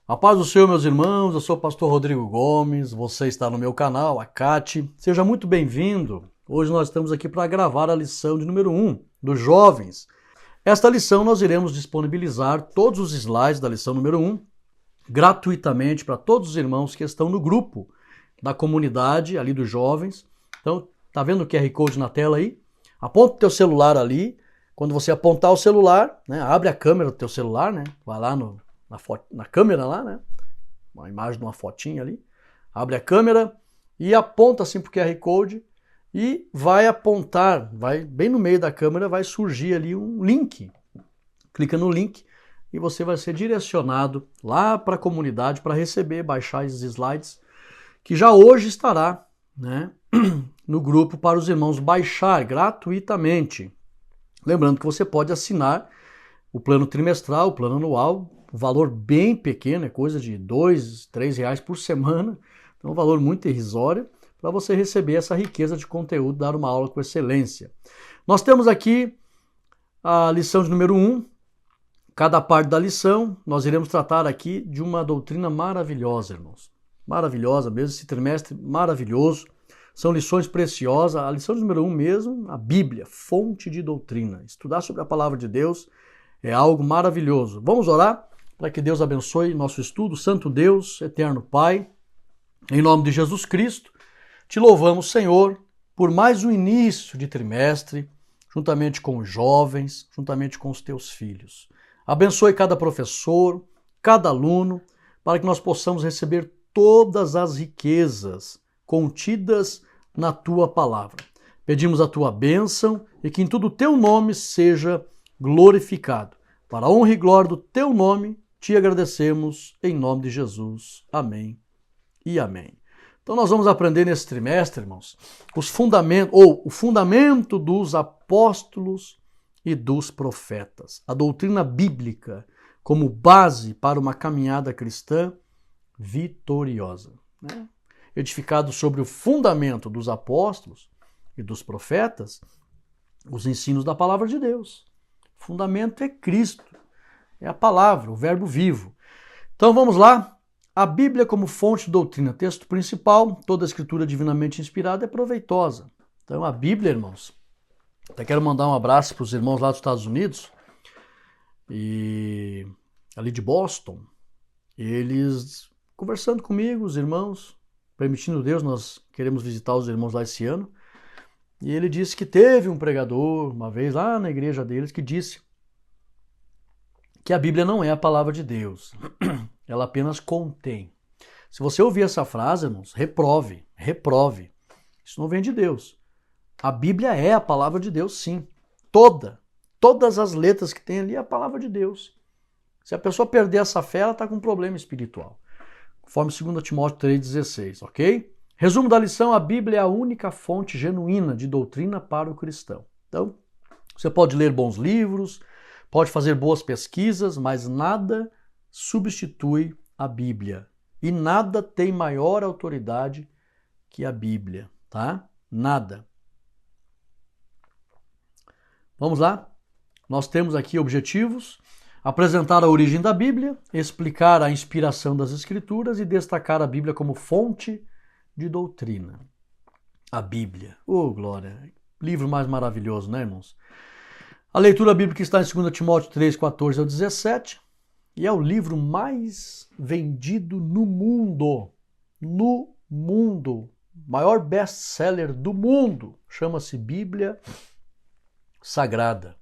A paz do Senhor, meus irmãos, eu sou o pastor Rodrigo Gomes, você está no meu canal, a Cate. Seja muito bem-vindo. Hoje nós estamos aqui para gravar a lição de número 1 dos jovens. Esta lição nós iremos disponibilizar todos os slides da lição número 1 gratuitamente para todos os irmãos que estão no grupo da comunidade ali dos jovens. Então, tá vendo o QR Code na tela aí? Aponta o teu celular ali. Quando você apontar o celular, né, abre a câmera do teu celular, né? Vai lá na câmera lá, né? Uma imagem de uma fotinha ali. Abre a câmera e aponta assim pro QR Code e vai apontar, vai bem no meio da câmera, vai surgir ali um link. Clica no link e você vai ser direcionado lá para a comunidade para receber, baixar esses slides, que já hoje estará, né, no grupo para os irmãos baixar gratuitamente. Lembrando que você pode assinar o plano trimestral, o plano anual, um valor bem pequeno, é coisa de R$2, R$3 por semana, então um valor muito irrisório, para você receber essa riqueza de conteúdo, dar uma aula com excelência. Nós temos aqui a lição de número 1, cada parte da lição, nós iremos tratar aqui de uma doutrina maravilhosa, irmãos. Maravilhosa mesmo, esse trimestre maravilhoso. São lições preciosas. A lição de número 1 mesmo, a Bíblia, fonte de doutrina. Estudar sobre a palavra de Deus é algo maravilhoso. Vamos orar para que Deus abençoe nosso estudo. Santo Deus, eterno Pai, em nome de Jesus Cristo, te louvamos, Senhor, por mais um início de trimestre, juntamente com os jovens, juntamente com os teus filhos. Abençoe cada professor, cada aluno, para que nós possamos receber todas as riquezas contidas na tua palavra. Pedimos a tua bênção e que em tudo o teu nome seja glorificado. Para a honra e glória do teu nome, te agradecemos em nome de Jesus. Amém e amém. Então nós vamos aprender nesse trimestre, irmãos, o fundamento dos apóstolos e dos profetas. A doutrina bíblica como base para uma caminhada cristã vitoriosa, né? Edificado sobre o fundamento dos apóstolos e dos profetas, os ensinos da palavra de Deus. O fundamento é Cristo, é a palavra, o verbo vivo. Então vamos lá. A Bíblia como fonte de doutrina, texto principal, toda a escritura divinamente inspirada é proveitosa. Então a Bíblia, irmãos, até quero mandar um abraço para os irmãos lá dos Estados Unidos e ali de Boston, eles conversando comigo, os irmãos, permitindo Deus, nós queremos visitar os irmãos lá esse ano. E ele disse que teve um pregador, uma vez lá na igreja deles, que disse que a Bíblia não é a palavra de Deus. Ela apenas contém. Se você ouvir essa frase, irmãos, reprove. Isso não vem de Deus. A Bíblia é a palavra de Deus, sim. Todas as letras que tem ali é a palavra de Deus. Se a pessoa perder essa fé, ela está com um problema espiritual. Conforme 2 Timóteo 3,16, ok? Resumo da lição, a Bíblia é a única fonte genuína de doutrina para o cristão. Então, você pode ler bons livros, pode fazer boas pesquisas, mas nada substitui a Bíblia. E nada tem maior autoridade que a Bíblia, tá? Nada. Vamos lá? Nós temos aqui objetivos: apresentar a origem da Bíblia, explicar a inspiração das Escrituras e destacar a Bíblia como fonte de doutrina. A Bíblia. Oh, glória! Livro mais maravilhoso, né, irmãos? A leitura bíblica está em 2 Timóteo 3, 14 ao 17 e é o livro mais vendido no mundo. No mundo. Maior best-seller do mundo. Chama-se Bíblia Sagrada.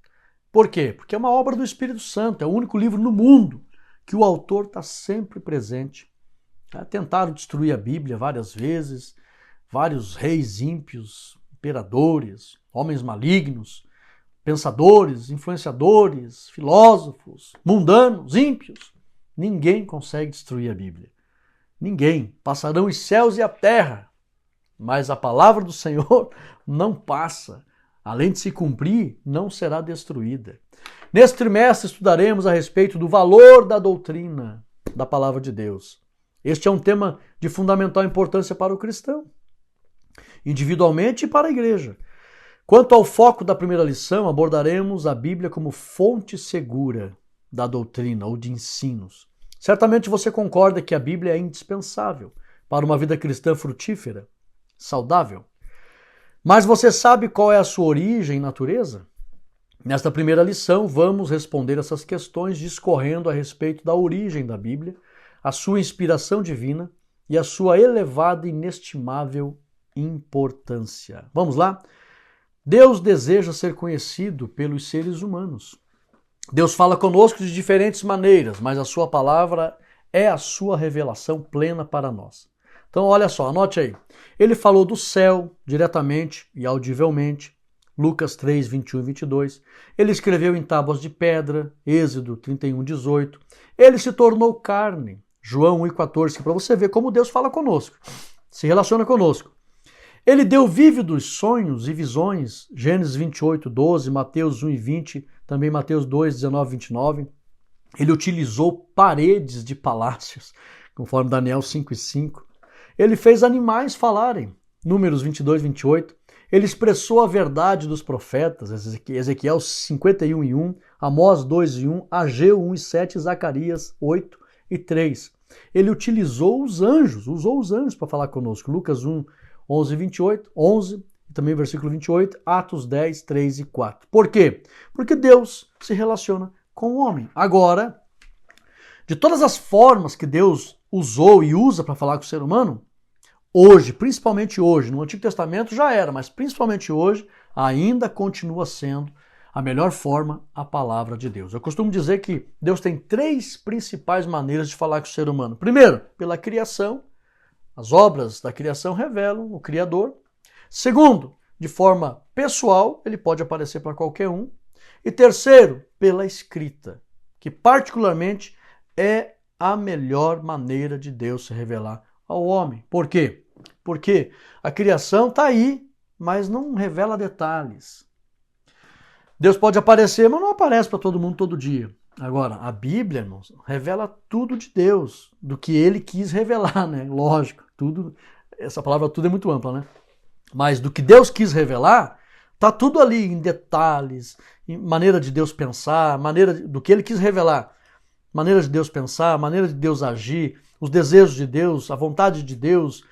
Por quê? Porque é uma obra do Espírito Santo, é o único livro no mundo que o autor está sempre presente. Tentaram destruir a Bíblia várias vezes, vários reis ímpios, imperadores, homens malignos, pensadores, influenciadores, filósofos, mundanos, ímpios. Ninguém consegue destruir a Bíblia. Ninguém. Passarão os céus e a terra, mas a palavra do Senhor não passa. Além de se cumprir, não será destruída. Neste trimestre estudaremos a respeito do valor da doutrina da palavra de Deus. Este é um tema de fundamental importância para o cristão, individualmente e para a igreja. Quanto ao foco da primeira lição, abordaremos a Bíblia como fonte segura da doutrina ou de ensinos. Certamente você concorda que a Bíblia é indispensável para uma vida cristã frutífera, saudável. Mas você sabe qual é a sua origem e natureza? Nesta primeira lição, vamos responder essas questões discorrendo a respeito da origem da Bíblia, a sua inspiração divina e a sua elevada e inestimável importância. Vamos lá? Deus deseja ser conhecido pelos seres humanos. Deus fala conosco de diferentes maneiras, mas a sua palavra é a sua revelação plena para nós. Então, olha só, anote aí. Ele falou do céu diretamente e audivelmente, Lucas 3, 21 e 22. Ele escreveu em tábuas de pedra, Êxodo 31, 18. Ele se tornou carne, João 1 e 14, para você ver como Deus fala conosco, se relaciona conosco. Ele deu vívidos sonhos e visões, Gênesis 28, 12, Mateus 1 e 20, também Mateus 2, 19 e 29. Ele utilizou paredes de palácios, conforme Daniel 5 e 5. Ele fez animais falarem, Números 22, 28. Ele expressou a verdade dos profetas, Ezequiel 51 e 1, Amós 2 e 1, Ageu 1 e 7, Zacarias 8 e 3. Ele utilizou os anjos, usou os anjos para falar conosco, Lucas 1, 11 e 28, 11, e também versículo 28, Atos 10, 3 e 4. Por quê? Porque Deus se relaciona com o homem. Agora, de todas as formas que Deus usou e usa para falar com o ser humano, hoje, principalmente hoje, no Antigo Testamento já era, mas principalmente hoje, ainda continua sendo a melhor forma a palavra de Deus. Eu costumo dizer que Deus tem três principais maneiras de falar com o ser humano. Primeiro, pela criação. As obras da criação revelam o Criador. Segundo, de forma pessoal, ele pode aparecer para qualquer um. E terceiro, pela escrita, que particularmente é a melhor maneira de Deus se revelar ao homem. Por quê? Porque a criação está aí, mas não revela detalhes. Deus pode aparecer, mas não aparece para todo mundo todo dia. Agora, a Bíblia, irmãos, revela tudo de Deus, do que ele quis revelar, né? Lógico, tudo, essa palavra tudo é muito ampla, né? Mas do que Deus quis revelar, tá tudo ali em detalhes, em maneira de Deus pensar, do que ele quis revelar. Maneira de Deus pensar, maneira de Deus agir, os desejos de Deus, a vontade de Deus,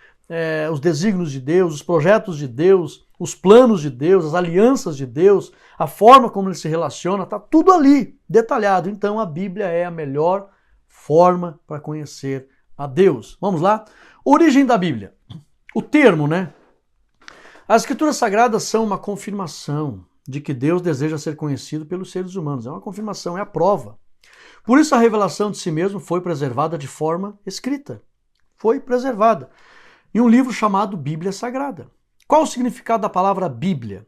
os desígnios de Deus, os projetos de Deus, os planos de Deus, as alianças de Deus, a forma como ele se relaciona, está tudo ali, detalhado. Então a Bíblia é a melhor forma para conhecer a Deus. Vamos lá? Origem da Bíblia. O termo, né? As Escrituras Sagradas são uma confirmação de que Deus deseja ser conhecido pelos seres humanos. É uma confirmação, é a prova. Por isso a revelação de si mesmo foi preservada de forma escrita. Foi preservada em um livro chamado Bíblia Sagrada. Qual o significado da palavra Bíblia?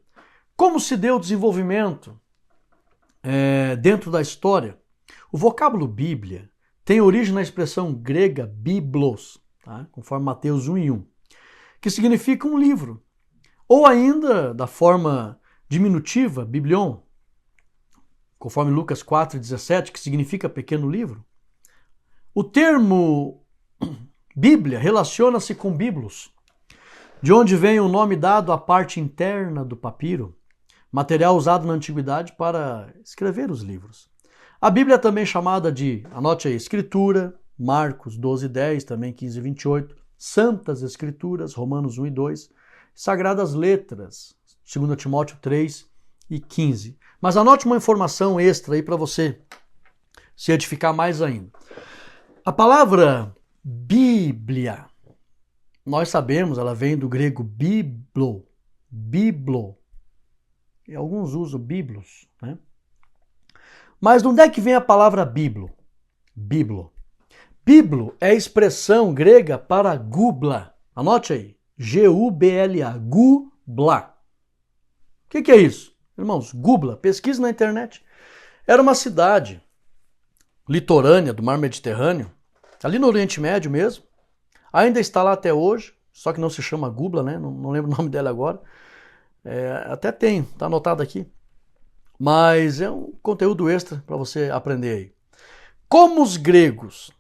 Como se deu o desenvolvimento dentro da história? O vocábulo Bíblia tem origem na expressão grega biblos, tá? Conforme Mateus 1 e 1, que significa um livro. Ou ainda da forma diminutiva, biblion, conforme Lucas 4, 17, que significa pequeno livro. O termo Bíblia relaciona-se com biblos, de onde vem o nome dado à parte interna do papiro, material usado na antiguidade para escrever os livros. A Bíblia é também chamada de, anote aí, Escritura, Marcos 12, 10, também 15 e 28, Santas Escrituras, Romanos 1 e 2, Sagradas Letras, 2 Timóteo 3 e 15. Mas anote uma informação extra aí para você se edificar mais ainda. A palavra Bíblia, nós sabemos, ela vem do grego biblo, e alguns usam biblos, né? Mas de onde é que vem a palavra biblo? Biblo é a expressão grega para gubla. Anote aí, G-U-B-L-A, gubla. O que é isso? Irmãos, Gubla, pesquise na internet. Era uma cidade litorânea do mar Mediterrâneo, ali no Oriente Médio mesmo. Ainda está lá até hoje, só que não se chama Gubla, né? Não lembro o nome dela agora. Até tem, está anotado aqui. Mas é um conteúdo extra para você aprender aí. Como os gregos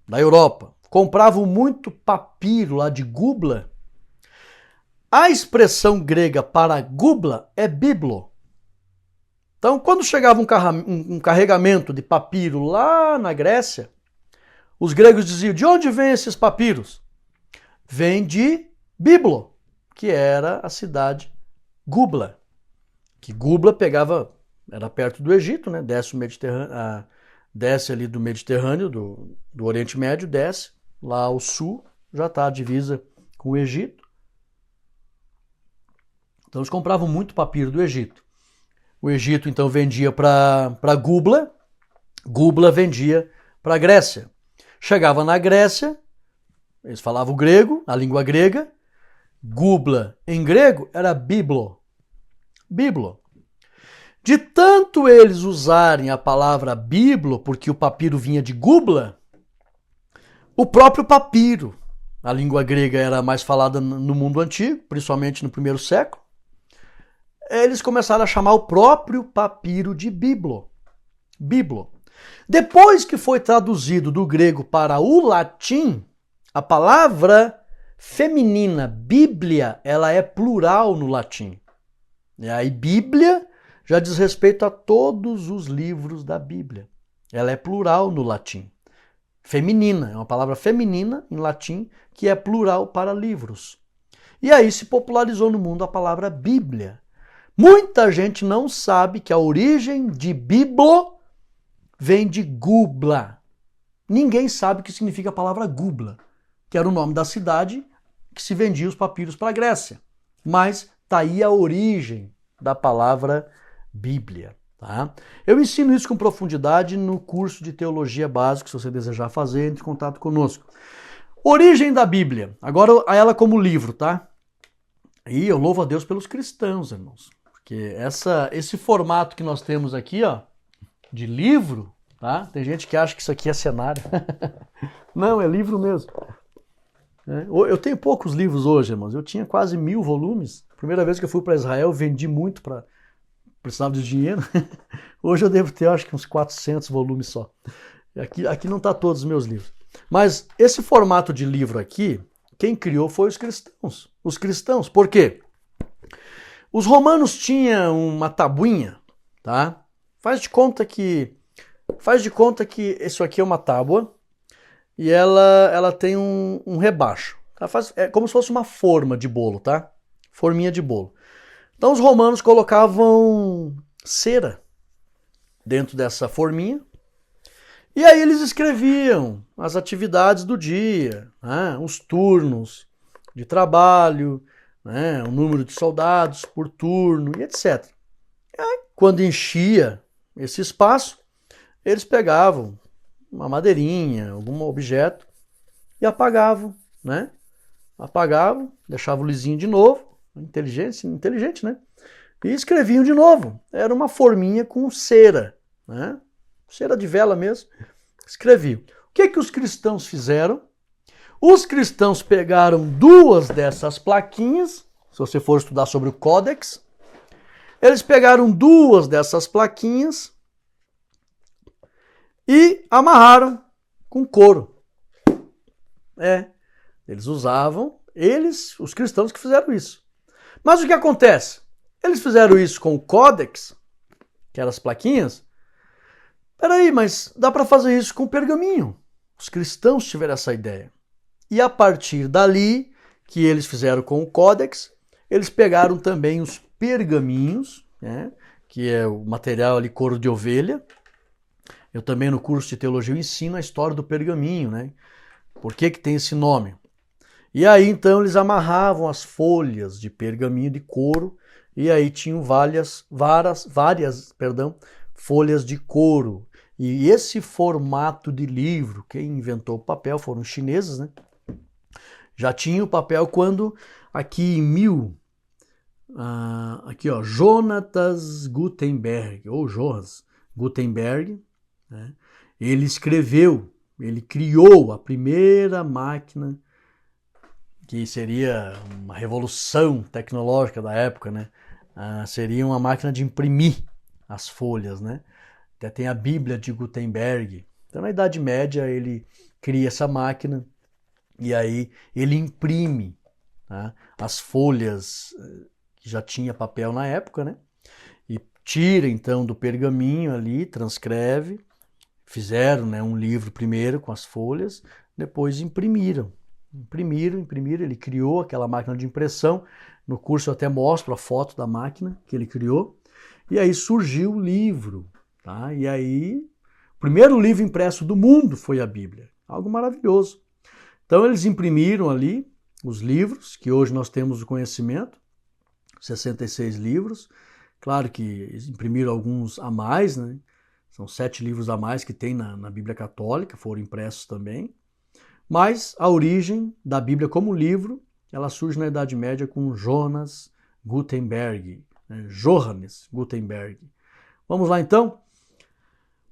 da Europa compravam muito papiro lá de Gubla, a expressão grega para Gubla é biblo. Então, quando chegava um carregamento de papiro lá na Grécia, Os gregos diziam, de onde vêm esses papiros? Vem de Biblo, que era a cidade Gubla. Que Gubla era perto do Egito, né? Desce o Mediterrâneo, desce ali do Mediterrâneo, do Oriente Médio, desce lá ao sul, já está a divisa com o Egito. Então eles compravam muito papiro do Egito. O Egito então vendia para Gubla, Gubla vendia para a Grécia. Chegava na Grécia, eles falavam grego, a língua grega, Gubla em grego era Biblo. Biblo. De tanto eles usarem a palavra Biblo, porque o papiro vinha de Gubla, o próprio papiro, a língua grega era mais falada no mundo antigo, principalmente no primeiro século, eles começaram a chamar o próprio papiro de Biblo. Biblo. Depois que foi traduzido do grego para o latim, a palavra feminina, Bíblia, ela é plural no latim. E aí Bíblia já diz respeito a todos os livros da Bíblia. Ela é plural no latim. Feminina, é uma palavra feminina em latim que é plural para livros. E aí se popularizou no mundo a palavra Bíblia. Muita gente não sabe que a origem de Biblo vem de Gubla. Ninguém sabe o que significa a palavra Gubla, que era o nome da cidade que se vendia os papiros para a Grécia. Mas está aí a origem da palavra Bíblia. Tá? Eu ensino isso com profundidade no curso de Teologia Básica, se você desejar fazer, entre em contato conosco. Origem da Bíblia. Agora, ela como livro, tá? E eu louvo a Deus pelos cristãos, irmãos. Porque esse formato que nós temos aqui, ó, de livro, tá? Tem gente que acha que isso aqui é cenário. Não, é livro mesmo. Eu tenho poucos livros hoje, irmãos. Eu tinha quase 1000 volumes. Primeira vez que eu fui para Israel, eu vendi muito para precisava de dinheiro. Hoje eu devo ter, acho que uns 400 volumes só. Aqui não está todos os meus livros. Mas esse formato de livro aqui, quem criou foi os cristãos. Os cristãos. Por quê? Os romanos tinham uma tabuinha, tá? Faz de conta que isso aqui é uma tábua e ela tem um rebaixo. Tá? É como se fosse uma forma de bolo, tá? Forminha de bolo. Então os romanos colocavam cera dentro dessa forminha e aí eles escreviam as atividades do dia, né? Os turnos de trabalho, né? O número de soldados por turno e etc. E aí, quando enchia esse espaço, eles pegavam uma madeirinha, algum objeto e apagavam, né? Apagavam, deixavam lisinho de novo, inteligente, né? E escreviam de novo. Era uma forminha com cera, né? Cera de vela mesmo. Escreviam. O que os cristãos fizeram? Os cristãos pegaram 2 dessas plaquinhas, se você for estudar sobre o Códex, eles pegaram 2 dessas plaquinhas e amarraram com couro. Eles usavam, os cristãos que fizeram isso. Mas o que acontece? Eles fizeram isso com o Códex, que eram as plaquinhas. Peraí, mas dá para fazer isso com pergaminho. Os cristãos tiveram essa ideia. E a partir dali, que eles fizeram com o Códex, eles pegaram também os pergaminhos, né, que é o material ali couro de ovelha. Eu também no curso de teologia eu ensino a história do pergaminho, né? Por que tem esse nome? E aí então eles amarravam as folhas de pergaminho de couro e aí tinham várias folhas de couro. E esse formato de livro, quem inventou o papel foram os chineses, né? Já tinha o papel quando aqui em Jonas Gutenberg, ou Johannes Gutenberg, né? Ele criou a primeira máquina que seria uma revolução tecnológica da época, né? Seria uma máquina de imprimir as folhas, né? Até tem a Bíblia de Gutenberg. Então, na Idade Média, ele cria essa máquina e aí ele imprime, tá, as folhas que já tinha papel na época, né? E tira, então, do pergaminho ali, transcreve, Fizeram, né, um livro primeiro com as folhas, depois imprimiram. Imprimiram. Ele criou aquela máquina de impressão. No curso eu até mostro a foto da máquina que ele criou. E aí surgiu o livro. Tá? E aí, o primeiro livro impresso do mundo foi a Bíblia. Algo maravilhoso. Então eles imprimiram ali os livros, que hoje nós temos o conhecimento, 66 livros. Claro que eles imprimiram alguns a mais, né? São 7 livros a mais que tem na Bíblia Católica, foram impressos também. Mas a origem da Bíblia como livro, ela surge na Idade Média com Johannes Gutenberg. Johannes Gutenberg. Vamos lá então?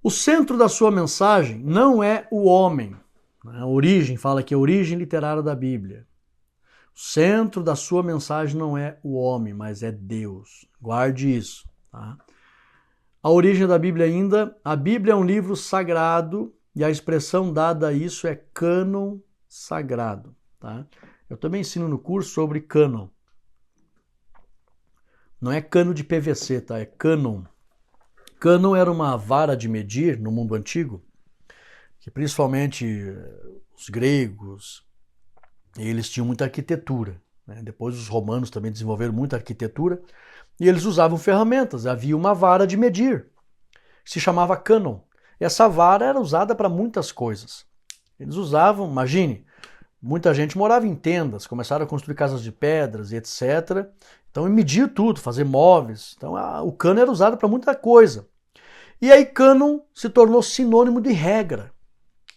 O centro da sua mensagem não é o homem. A origem, fala que é a origem literária da Bíblia. O centro da sua mensagem não é o homem, mas é Deus. Guarde isso. Tá? A origem da Bíblia ainda, a Bíblia é um livro sagrado e a expressão dada a isso é cânon sagrado. Tá? Eu também ensino no curso sobre cânon. Não é cano de PVC, tá? É cânon. Cânon era uma vara de medir no mundo antigo, que principalmente os gregos, eles tinham muita arquitetura. Né? Depois os romanos também desenvolveram muita arquitetura e eles usavam ferramentas. Havia uma vara de medir, que se chamava cânon. Essa vara era usada para muitas coisas. Eles usavam, imagine, muita gente morava em tendas, começaram a construir casas de pedras e etc. Então media tudo, fazer móveis. Então o cânon era usado para muita coisa. E aí cânon se tornou sinônimo de regra,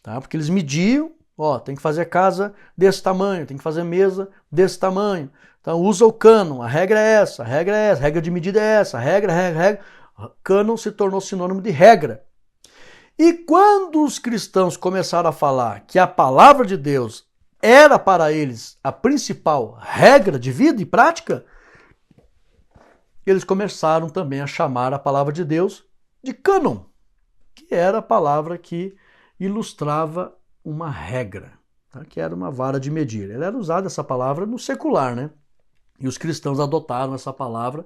tá? Porque eles mediam, ó, tem que fazer casa desse tamanho, tem que fazer mesa desse tamanho. Então usa o cânon, a regra é essa, a regra de medida é essa, a regra. Cânon se tornou sinônimo de regra. E quando os cristãos começaram a falar que a palavra de Deus era para eles a principal regra de vida e prática, eles começaram também a chamar a palavra de Deus de cânon, que era a palavra que ilustrava uma regra, tá? Que era uma vara de medir. Ela era usada, essa palavra, no secular, né? E os cristãos adotaram essa palavra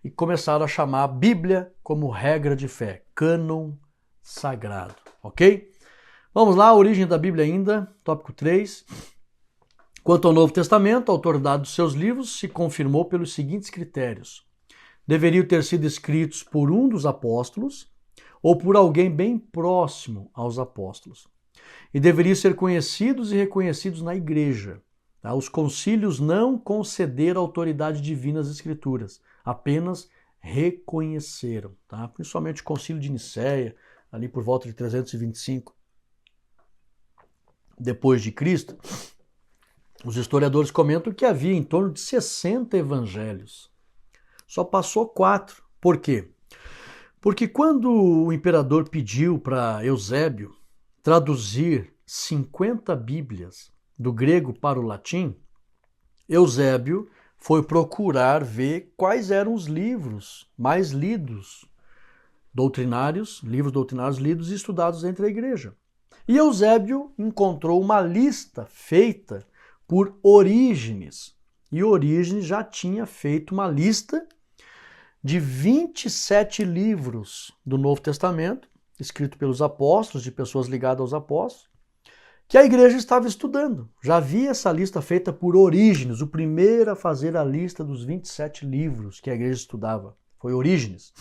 e começaram a chamar a Bíblia como regra de fé, cânon sagrado, ok? Vamos lá, a origem da Bíblia ainda, tópico 3. Quanto ao Novo Testamento, a autoridade dos seus livros se confirmou pelos seguintes critérios. Deveriam ter sido escritos por um dos apóstolos ou por alguém bem próximo aos apóstolos. E deveriam ser conhecidos e reconhecidos na igreja. Tá? Os concílios não concederam autoridade divina às escrituras, apenas reconheceram. Tá? Principalmente o concílio de Nicéia, ali por volta de 325 depois de Cristo, os historiadores comentam que havia em torno de 60 evangelhos. Só passou 4. Por quê? Porque quando o imperador pediu para Eusébio traduzir 50 Bíblias do grego para o latim, Eusébio foi procurar ver quais eram os livros mais lidos, livros doutrinários lidos e estudados entre a igreja. E Eusébio encontrou uma lista feita por Orígenes. E Orígenes já tinha feito uma lista de 27 livros do Novo Testamento, escrito pelos apóstolos, de pessoas ligadas aos apóstolos, que a igreja estava estudando. Já havia essa lista feita por Orígenes, o primeiro a fazer a lista dos 27 livros que a igreja estudava. Foi Orígenes.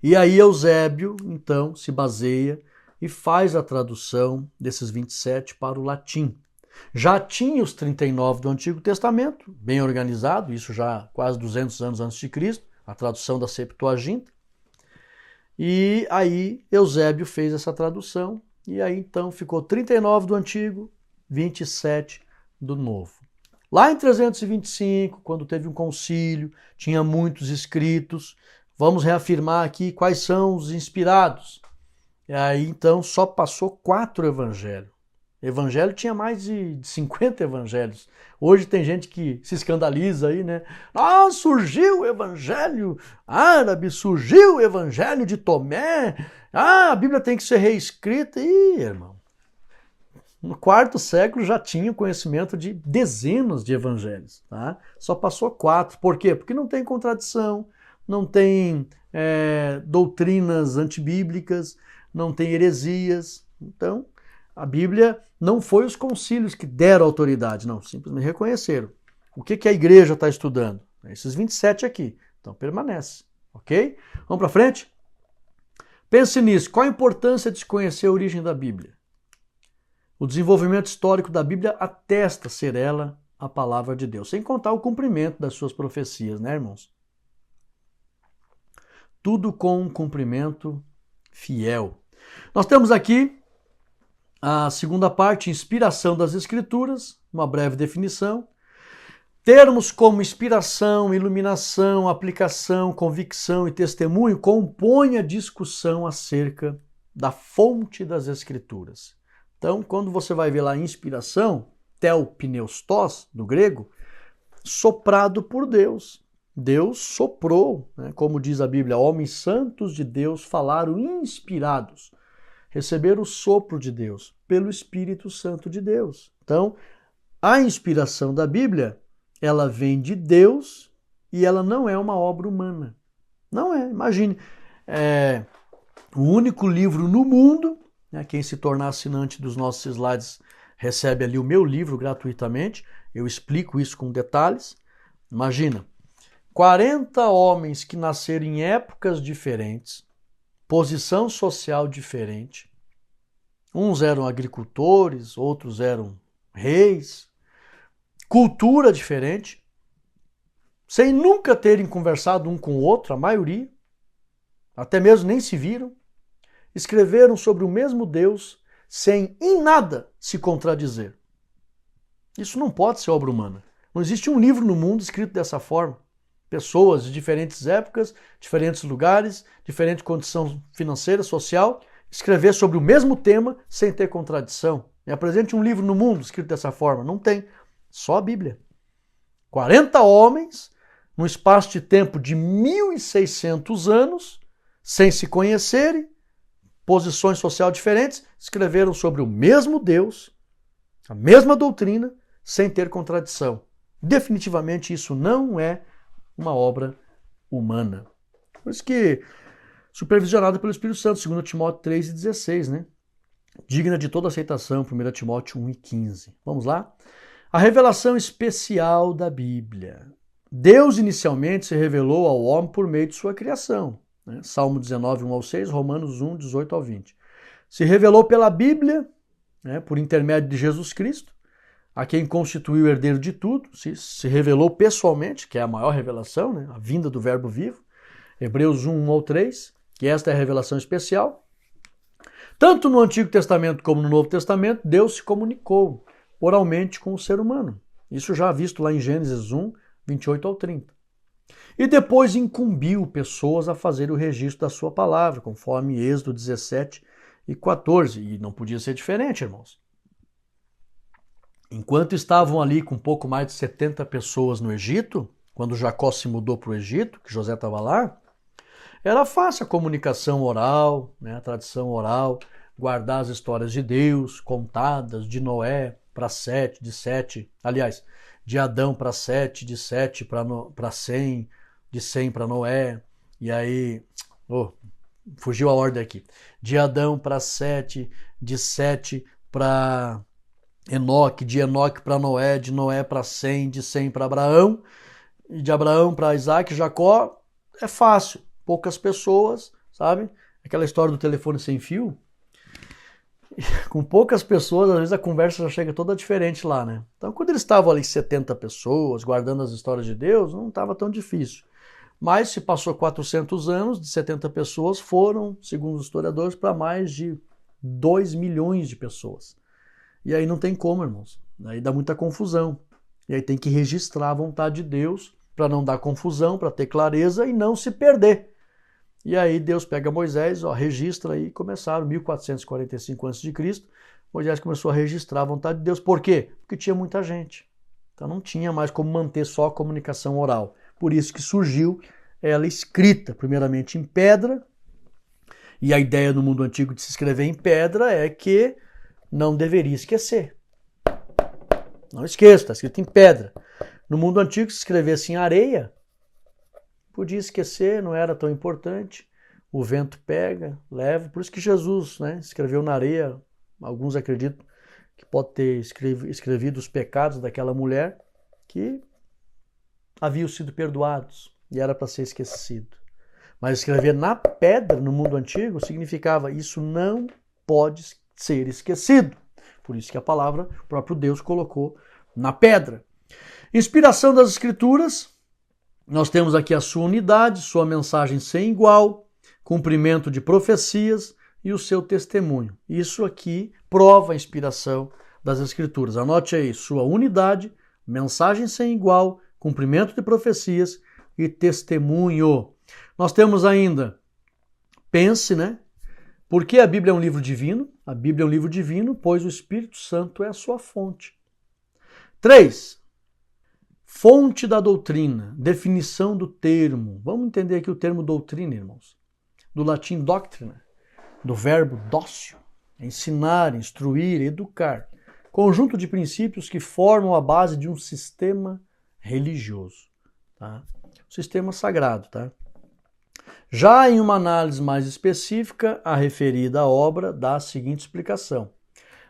E aí Eusébio, então, se baseia e faz a tradução desses 27 para o latim. Já tinha os 39 do Antigo Testamento, bem organizado, isso já quase 200 anos antes de Cristo, a tradução da Septuaginta. E aí Eusébio fez essa tradução, e aí então ficou 39 do Antigo, 27 do Novo. Lá em 325, quando teve um concílio, tinha muitos escritos, vamos reafirmar aqui quais são os inspirados. E aí então só passou 4 evangelhos. Evangelho tinha mais de 50 evangelhos. Hoje tem gente que se escandaliza aí, né? Ah, surgiu o evangelho árabe, surgiu o evangelho de Tomé. Ah, a Bíblia tem que ser reescrita. Ih, irmão, no 4º século já tinha conhecimento de dezenas de evangelhos. Tá? Só passou 4. Por quê? Porque não tem contradição, não tem doutrinas antibíblicas, não tem heresias. Então, a Bíblia não foi os concílios que deram autoridade, não, simplesmente reconheceram. O que a igreja está estudando? Esses 27 aqui. Então, permanece. Ok? Vamos para frente? Pense nisso. Qual a importância de se conhecer a origem da Bíblia? O desenvolvimento histórico da Bíblia atesta ser ela a palavra de Deus, sem contar o cumprimento das suas profecias, né, irmãos? Tudo com um cumprimento fiel. Nós temos aqui a segunda parte, inspiração das Escrituras, uma breve definição. Termos como inspiração, iluminação, aplicação, convicção e testemunho compõem a discussão acerca da fonte das Escrituras. Então, quando você vai ver lá inspiração, telpneustos, do grego, soprado por Deus. Deus soprou, né? Como diz a Bíblia, homens santos de Deus falaram inspirados. Receberam o sopro de Deus pelo Espírito Santo de Deus. Então, a inspiração da Bíblia, ela vem de Deus e ela não é uma obra humana. Não é. Imagine, o único livro no mundo, né, quem se tornar assinante dos nossos slides recebe ali o meu livro gratuitamente. Eu explico isso com detalhes. Imagina, 40 homens que nasceram em épocas diferentes, posição social diferente. Uns eram agricultores, outros eram reis, cultura diferente, sem nunca terem conversado um com o outro, a maioria, até mesmo nem se viram, escreveram sobre o mesmo Deus sem em nada se contradizer. Isso não pode ser obra humana. Não existe um livro no mundo escrito dessa forma. Pessoas de diferentes épocas, diferentes lugares, diferente condição financeira, social, escrever sobre o mesmo tema sem ter contradição. Me apresente um livro no mundo escrito dessa forma. Não tem. Só a Bíblia. 40 homens, num espaço de tempo de 1.600 anos, sem se conhecerem, posições sociais diferentes, escreveram sobre o mesmo Deus, a mesma doutrina, sem ter contradição. Definitivamente isso não é uma obra humana. Por isso que, supervisionada pelo Espírito Santo, 2 Timóteo 3,16, né? Digna de toda aceitação, 1 Timóteo 1,15. Vamos lá? A revelação especial da Bíblia. Deus inicialmente se revelou ao homem por meio de sua criação. Né? Salmo 19, 1 ao 6, Romanos 1, 18 ao 20. Se revelou pela Bíblia, né, por intermédio de Jesus Cristo, a quem constituiu o herdeiro de tudo, se revelou pessoalmente, que é a maior revelação, né, a vinda do Verbo vivo. Hebreus 1, 1 ao 3, que esta é a revelação especial. Tanto no Antigo Testamento como no Novo Testamento, Deus se comunicou oralmente com o ser humano. Isso já visto lá em Gênesis 1, 28 ao 30. E depois incumbiu pessoas a fazer o registro da sua palavra, conforme Êxodo 17 e 14. E não podia ser diferente, irmãos. Enquanto estavam ali com pouco mais de 70 pessoas no Egito, quando Jacó se mudou para o Egito, que José estava lá, era fácil a comunicação oral, né, a tradição oral, guardar as histórias de Deus contadas, de Noé para Sete, de Adão para Sete, de Sete para 100, de 100 para Noé, e aí, fugiu a ordem aqui, de Adão para Sete, de Sete para Enoque, de Enoque para Noé, de Noé para 100, de 100 para Abraão, e de Abraão para Isaac, Jacó, é fácil, poucas pessoas, sabe? Aquela história do telefone sem fio, com poucas pessoas, às vezes a conversa já chega toda diferente lá, né? Então, quando eles estavam ali 70 pessoas, guardando as histórias de Deus, não estava tão difícil. Mas se passou 400 anos, de 70 pessoas foram, segundo os historiadores, para mais de 2 milhões de pessoas. E aí não tem como, irmãos. Aí dá muita confusão. E aí tem que registrar a vontade de Deus para não dar confusão, para ter clareza e não se perder. E aí Deus pega Moisés, registra aí, começaram 1445 a.C., Moisés começou a registrar a vontade de Deus. Por quê? Porque tinha muita gente. Então não tinha mais como manter só a comunicação oral. Por isso que surgiu ela escrita, primeiramente em pedra. E a ideia no mundo antigo de se escrever em pedra é que não deveria esquecer. Não esqueça, está escrito em pedra. No mundo antigo, se escrevesse em areia, podia esquecer, não era tão importante. o vento pega, leva. Por isso que Jesus, né, escreveu na areia. Alguns acreditam que pode ter escrevido os pecados daquela mulher que haviam sido perdoados e era para ser esquecido. Mas escrever na pedra no mundo antigo significava isso não pode ser esquecido. Por isso que a palavra o próprio Deus colocou na pedra. Inspiração das Escrituras, nós temos aqui a sua unidade, sua mensagem sem igual, cumprimento de profecias e o seu testemunho. Isso aqui prova a inspiração das Escrituras. Anote aí, sua unidade, mensagem sem igual, cumprimento de profecias e testemunho. Nós temos ainda, pense, né? Por que a Bíblia é um livro divino? A Bíblia é um livro divino, pois o Espírito Santo é a sua fonte. 3. Fonte da doutrina, definição do termo. Vamos entender aqui o termo doutrina, irmãos. Do latim doctrina, do verbo dócio, ensinar, instruir, educar. Conjunto de princípios que formam a base de um sistema religioso. Tá? Sistema sagrado, tá? Já em uma análise mais específica, a referida obra dá a seguinte explicação.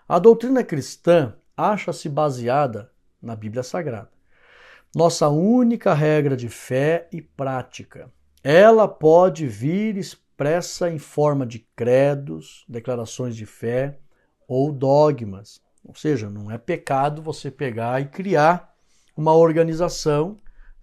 A doutrina cristã acha-se baseada na Bíblia Sagrada. Nossa única regra de fé e prática. Ela pode vir expressa em forma de credos, declarações de fé ou dogmas. Ou seja, não é pecado você pegar e criar uma organização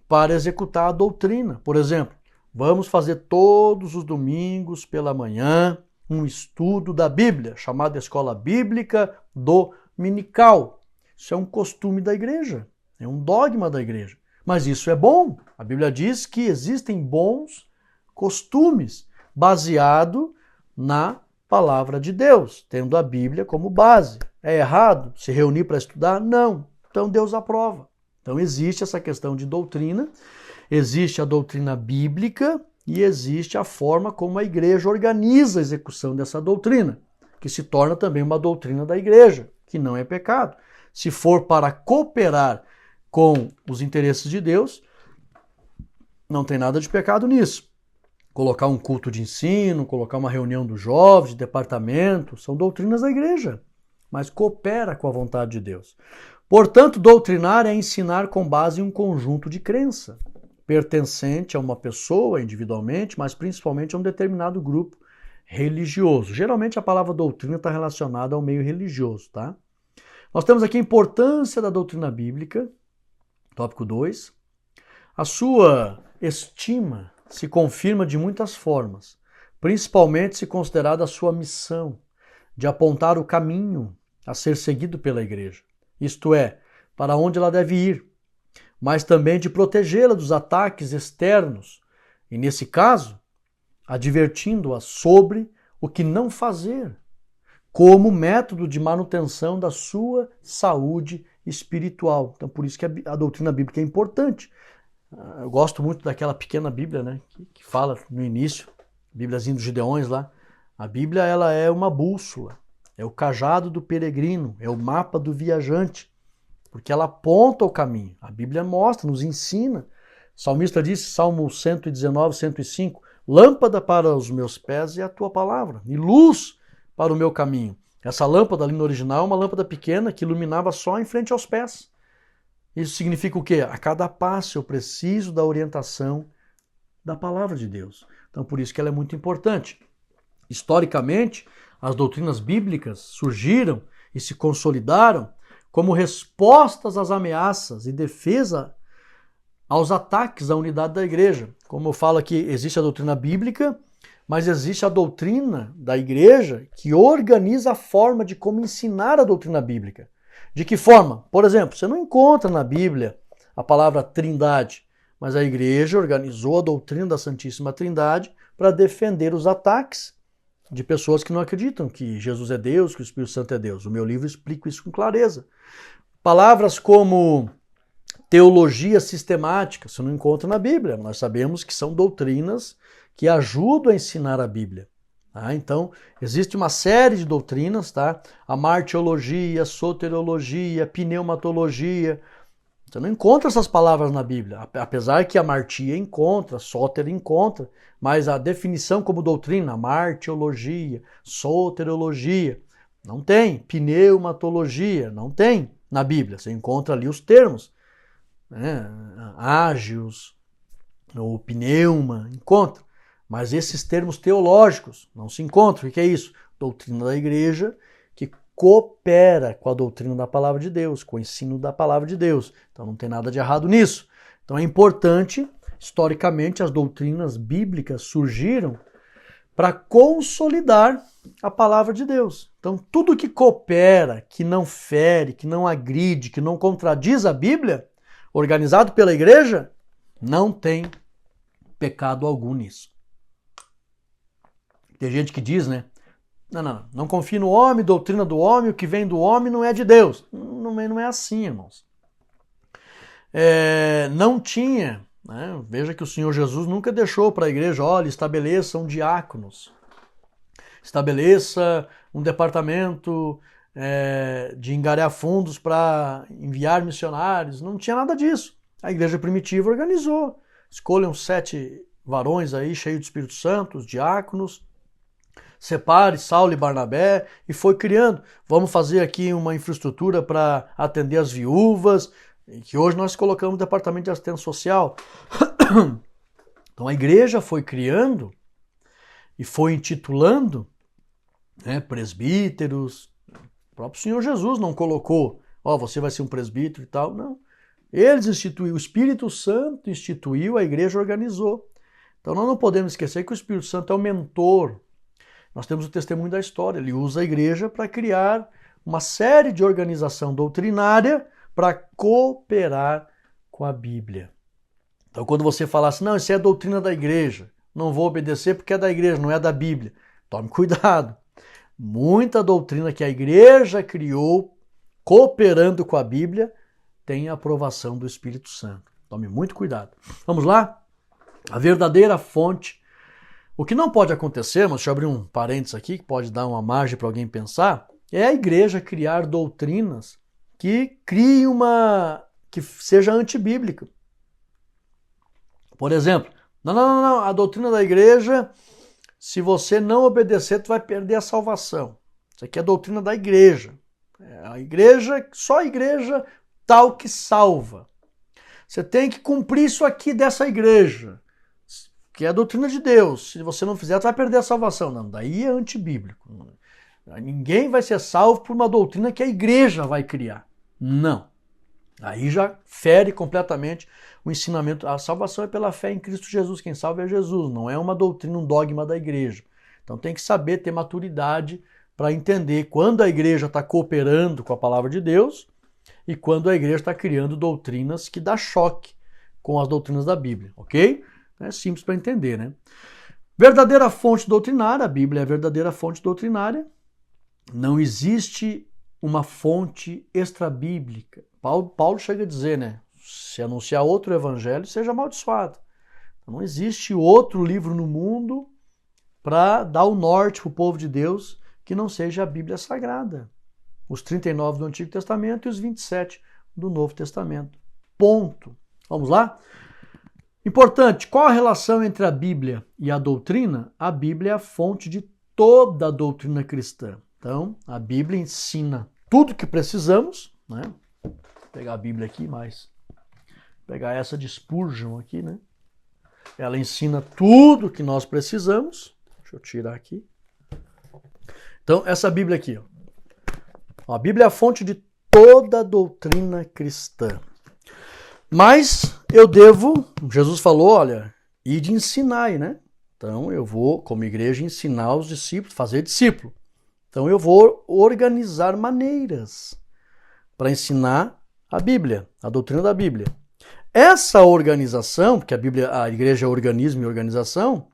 para executar a doutrina. Por exemplo, vamos fazer todos os domingos pela manhã um estudo da Bíblia, chamado Escola Bíblica Dominical. Isso é um costume da igreja, é um dogma da igreja. Mas isso é bom. A Bíblia diz que existem bons costumes baseado na palavra de Deus, tendo a Bíblia como base. É errado se reunir para estudar? Não. Então Deus aprova. Então existe essa questão de doutrina, existe a doutrina bíblica e existe a forma como a igreja organiza a execução dessa doutrina, que se torna também uma doutrina da igreja, que não é pecado. Se for para cooperar com os interesses de Deus, não tem nada de pecado nisso. Colocar um culto de ensino, colocar uma reunião dos jovens, de departamento, são doutrinas da igreja, mas coopera com a vontade de Deus. Portanto, doutrinar é ensinar com base em um conjunto de crença, pertencente a uma pessoa individualmente, mas principalmente a um determinado grupo religioso. Geralmente a palavra doutrina está relacionada ao meio religioso, tá? Nós temos aqui a importância da doutrina bíblica, tópico 2. A sua estima se confirma de muitas formas, principalmente se considerada a sua missão de apontar o caminho a ser seguido pela igreja. Isto é, para onde ela deve ir, mas também de protegê-la dos ataques externos, e nesse caso, advertindo-a sobre o que não fazer, como método de manutenção da sua saúde espiritual. Então, por isso que a doutrina bíblica é importante. Eu gosto muito daquela pequena Bíblia, né, que fala no início, Bíbliazinha dos Gideões lá. A Bíblia, ela é uma bússola. É o cajado do peregrino, é o mapa do viajante, porque ela aponta o caminho. A Bíblia mostra, nos ensina. O salmista disse, Salmo 119, 105, lâmpada para os meus pés é a tua palavra, e luz para o meu caminho. Essa lâmpada ali no original é uma lâmpada pequena que iluminava só em frente aos pés. Isso significa o quê? A cada passo eu preciso da orientação da palavra de Deus. Então por isso que ela é muito importante. Historicamente, as doutrinas bíblicas surgiram e se consolidaram como respostas às ameaças e defesa aos ataques à unidade da igreja. Como eu falo aqui, existe a doutrina bíblica, mas existe a doutrina da igreja que organiza a forma de como ensinar a doutrina bíblica. De que forma? Por exemplo, você não encontra na Bíblia a palavra trindade, mas a igreja organizou a doutrina da Santíssima Trindade para defender os ataques de pessoas que não acreditam que Jesus é Deus, que o Espírito Santo é Deus. O meu livro explica isso com clareza. Palavras como teologia sistemática, você não encontra na Bíblia. Nós sabemos que são doutrinas que ajudam a ensinar a Bíblia. Tá? Então, existe uma série de doutrinas, tá? A martiologia, a soteriologia, a pneumatologia, Você não encontra essas palavras na Bíblia, apesar que a Martia encontra, Soter encontra, mas a definição como doutrina, martiologia, soteriologia, não tem. Pneumatologia, não tem na Bíblia. Você encontra ali os termos, né? Ágios, ou pneuma, encontra. Mas esses termos teológicos não se encontram. O que é isso? Doutrina da igreja que coopera com a doutrina da palavra de Deus, com o ensino da palavra de Deus. Então não tem nada de errado nisso. Então é importante, historicamente, as doutrinas bíblicas surgiram para consolidar a palavra de Deus. Então tudo que coopera, que não fere, que não agride, que não contradiz a Bíblia, organizado pela igreja, não tem pecado algum nisso. Tem gente que diz, né? Não confie no homem, doutrina do homem, o que vem do homem não é de Deus. Não é assim, irmãos. Não tinha, né? Veja que o Senhor Jesus nunca deixou para a igreja, olha, estabeleçam diáconos, estabeleça um departamento de angariar fundos para enviar missionários. Não tinha nada disso. A igreja primitiva organizou. Escolham 7 varões aí, cheios do Espírito Santo, os diáconos, separe Saulo e Barnabé, e foi criando. Vamos fazer aqui uma infraestrutura para atender as viúvas, que hoje nós colocamos no departamento de assistência social. Então a igreja foi criando e foi intitulando, né, presbíteros. O próprio Senhor Jesus não colocou, você vai ser um presbítero e tal, não. Eles instituíram, o Espírito Santo instituiu, a igreja organizou. Então nós não podemos esquecer que o Espírito Santo é o mentor. Nós temos o testemunho da história, ele usa a igreja para criar uma série de organização doutrinária para cooperar com a Bíblia. Então quando você fala assim, não, isso é a doutrina da igreja, não vou obedecer porque é da igreja, não é da Bíblia. Tome cuidado. Muita doutrina que a igreja criou, cooperando com a Bíblia, tem a aprovação do Espírito Santo. Tome muito cuidado. Vamos lá? A verdadeira fonte. O que não pode acontecer, mas deixa eu abrir um parênteses aqui, que pode dar uma margem para alguém pensar, é a igreja criar doutrinas que criem que seja antibíblica. Por exemplo, não, a doutrina da igreja, se você não obedecer, tu vai perder a salvação. Isso aqui é a doutrina da igreja. A igreja, só a igreja tal que salva. Você tem que cumprir isso aqui dessa igreja, que é a doutrina de Deus. Se você não fizer, tu vai perder a salvação. Não, daí é antibíblico. Ninguém vai ser salvo por uma doutrina que a igreja vai criar. Não. Aí já fere completamente o ensinamento. A salvação é pela fé em Cristo Jesus. Quem salva é Jesus. Não é uma doutrina, um dogma da igreja. Então tem que saber ter maturidade para entender quando a igreja está cooperando com a palavra de Deus e quando a igreja está criando doutrinas que dá choque com as doutrinas da Bíblia, ok? É simples para entender, né? Verdadeira fonte doutrinária, a Bíblia é a verdadeira fonte doutrinária. Não existe uma fonte extrabíblica. Paulo chega a dizer, né? Se anunciar outro evangelho, seja amaldiçoado. Não existe outro livro no mundo para dar o norte para o povo de Deus que não seja a Bíblia Sagrada. Os 39 do Antigo Testamento e os 27 do Novo Testamento. Ponto. Vamos lá? Importante, qual a relação entre a Bíblia e a doutrina? A Bíblia é a fonte de toda a doutrina cristã. Então, a Bíblia ensina tudo que precisamos, né? Vou pegar a Bíblia aqui, mas pegar essa de Spurgeon aqui, né? Ela ensina tudo que nós precisamos. Deixa eu tirar aqui. Então, essa Bíblia aqui, ó. A Bíblia é a fonte de toda a doutrina cristã. Mas eu devo, Jesus falou, olha, ide ensinai, né? Então eu vou, como igreja, ensinar os discípulos, fazer discípulo. Então eu vou organizar maneiras para ensinar a Bíblia, a doutrina da Bíblia. Essa organização, porque a igreja é organismo e organização,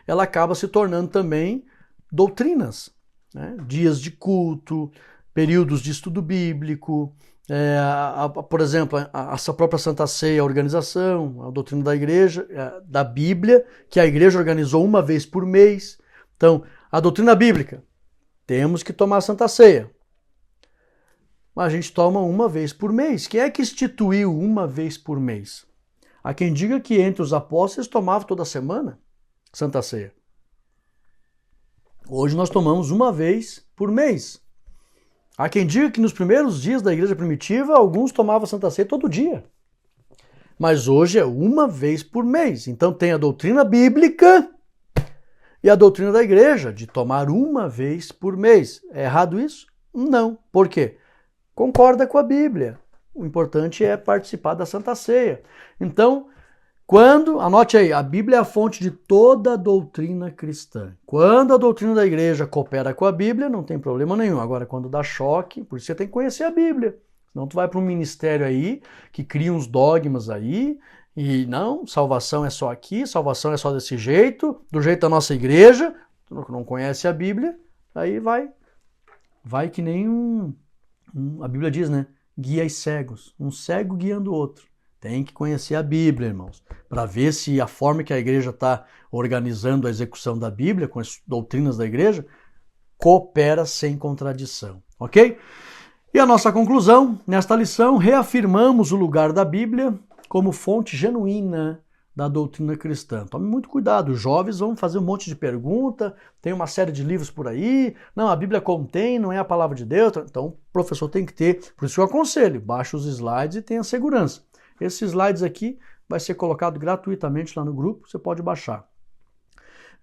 ela acaba se tornando também doutrinas, né? Dias de culto, períodos de estudo bíblico, por exemplo, essa própria Santa Ceia, a organização, a doutrina da igreja, da Bíblia, que a igreja organizou uma vez por mês. Então, a doutrina bíblica, temos que tomar a Santa Ceia. mas a gente toma uma vez por mês. Quem é que instituiu uma vez por mês? Há quem diga que entre os apóstolos tomavam toda semana Santa Ceia. Hoje nós tomamos uma vez por mês. Há quem diga que nos primeiros dias da igreja primitiva, alguns tomavam Santa Ceia todo dia. Mas hoje é uma vez por mês. Então tem a doutrina bíblica e a doutrina da igreja de tomar uma vez por mês. É errado isso? Não. Por quê? Concorda com a Bíblia. O importante é participar da Santa Ceia. Então, anote aí, a Bíblia é a fonte de toda a doutrina cristã. Quando a doutrina da igreja coopera com a Bíblia, não tem problema nenhum. Agora, quando dá choque, por isso você tem que conhecer a Bíblia. Senão tu vai para um ministério aí, que cria uns dogmas aí, e não, salvação é só aqui, salvação é só desse jeito, do jeito da nossa igreja, tu não conhece a Bíblia, aí vai que nem a Bíblia diz, né? Guias cegos, um cego guiando o outro. Tem que conhecer a Bíblia, irmãos, para ver se a forma que a igreja está organizando a execução da Bíblia, com as doutrinas da igreja, coopera sem contradição, ok? E a nossa conclusão, nesta lição, reafirmamos o lugar da Bíblia como fonte genuína da doutrina cristã. Tome muito cuidado, os jovens vão fazer um monte de pergunta, tem uma série de livros por aí, não, a Bíblia contém, não é a palavra de Deus, então o professor tem que ter, por isso eu aconselho, baixe os slides e tenha segurança. Esses slides aqui vai ser colocado gratuitamente lá no grupo, você pode baixar.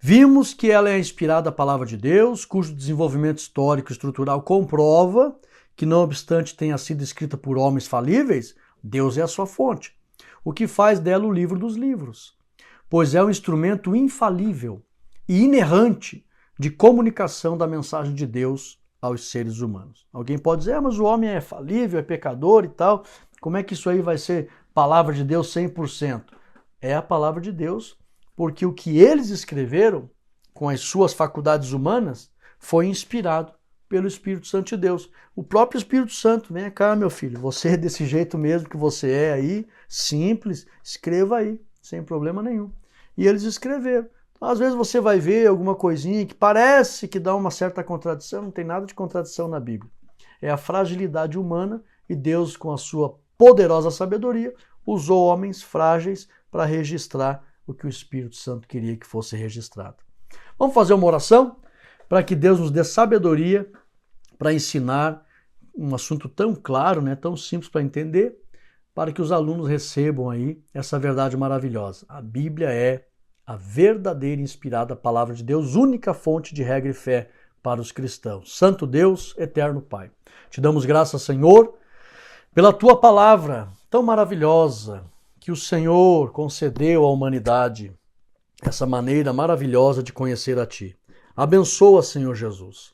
Vimos que ela é inspirada a palavra de Deus, cujo desenvolvimento histórico e estrutural comprova que, não obstante tenha sido escrita por homens falíveis, Deus é a sua fonte, o que faz dela o livro dos livros, pois é um instrumento infalível e inerrante de comunicação da mensagem de Deus aos seres humanos. Alguém pode dizer, mas o homem é falível, é pecador e tal, como é que isso aí vai ser palavra de Deus 100%? É a palavra de Deus, porque o que eles escreveram com as suas faculdades humanas foi inspirado pelo Espírito Santo de Deus. O próprio Espírito Santo, vem cá, meu filho, você é desse jeito mesmo que você é aí, simples, escreva aí, sem problema nenhum. E eles escreveram. Às vezes você vai ver alguma coisinha que parece que dá uma certa contradição, não tem nada de contradição na Bíblia. É a fragilidade humana e Deus, com a sua poderosa sabedoria, usou homens frágeis para registrar o que o Espírito Santo queria que fosse registrado. Vamos fazer uma oração para que Deus nos dê sabedoria para ensinar um assunto tão claro, né, tão simples para entender, para que os alunos recebam aí essa verdade maravilhosa. A Bíblia é a verdadeira e inspirada palavra de Deus, única fonte de regra e fé para os cristãos. Santo Deus, eterno Pai. Te damos graças, Senhor, pela tua palavra tão maravilhosa que o Senhor concedeu à humanidade, essa maneira maravilhosa de conhecer a Ti. Abençoa, Senhor Jesus.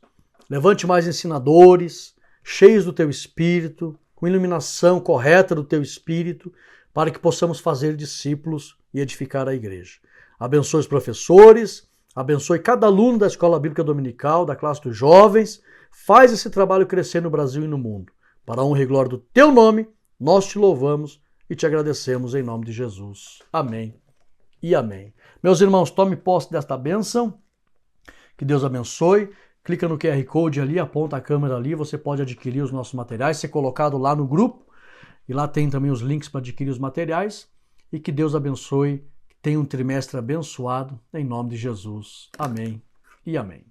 Levante mais ensinadores, cheios do Teu Espírito, com iluminação correta do Teu Espírito, para que possamos fazer discípulos e edificar a igreja. Abençoe os professores, abençoe cada aluno da Escola Bíblica Dominical, da classe dos jovens. Faz esse trabalho crescer no Brasil e no mundo. Para a honra e glória do Teu nome, nós Te louvamos e Te agradecemos em nome de Jesus. Amém e amém. Meus irmãos, tome posse desta bênção. Que Deus abençoe. Clica no QR Code ali, aponta a câmera ali, você pode adquirir os nossos materiais, ser colocado lá no grupo. E lá tem também os links para adquirir os materiais. E que Deus abençoe, que tenha um trimestre abençoado, em nome de Jesus. Amém e amém.